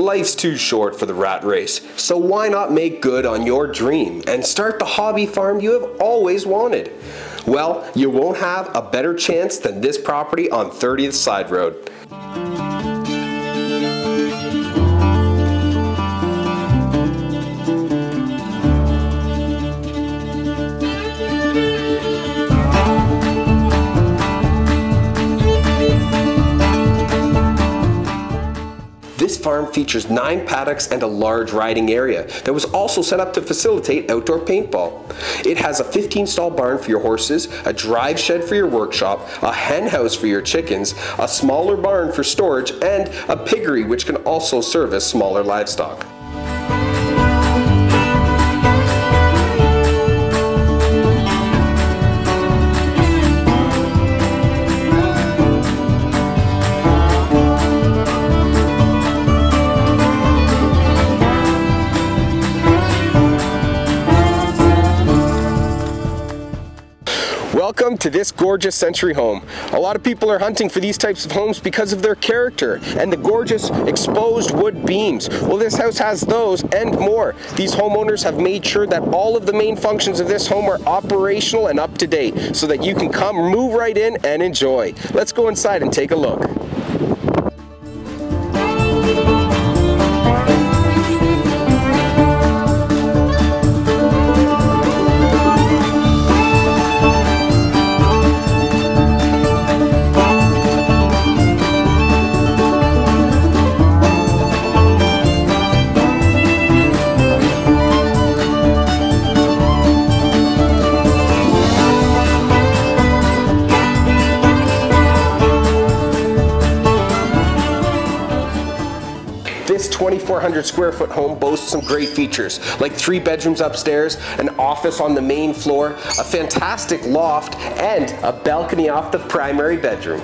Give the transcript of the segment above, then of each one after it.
Life's too short for the rat race, so why not make good on your dream and start the hobby farm you have always wanted? Well, you won't have a better chance than this property on 30th Sideroad. This farm features 9 paddocks and a large riding area that was also set up to facilitate outdoor paintball. It has a 15-stall barn for your horses, a drive shed for your workshop, a hen house for your chickens, a smaller barn for storage, and a piggery which can also service smaller livestock. Welcome to this gorgeous century home. A lot of people are hunting for these types of homes because of their character and the gorgeous exposed wood beams. Well, this house has those and more. These homeowners have made sure that all of the main functions of this home are operational and up to date so that you can come, move right in and enjoy. Let's go inside and take a look. This 2,400 square foot home boasts some great features, like 3 bedrooms upstairs, an office on the main floor, a fantastic loft, and a balcony off the primary bedroom.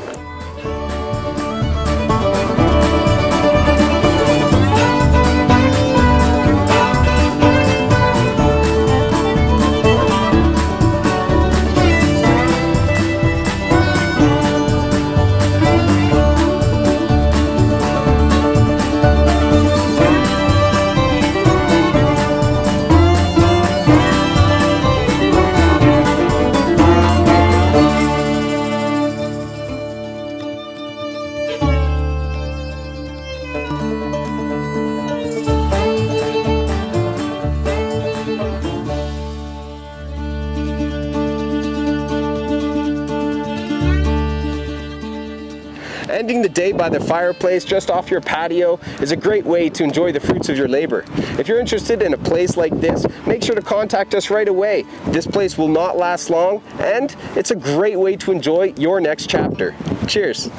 Ending the day by the fireplace just off your patio is a great way to enjoy the fruits of your labor. If you're interested in a place like this, make sure to contact us right away. This place will not last long, and it's a great way to enjoy your next chapter. Cheers!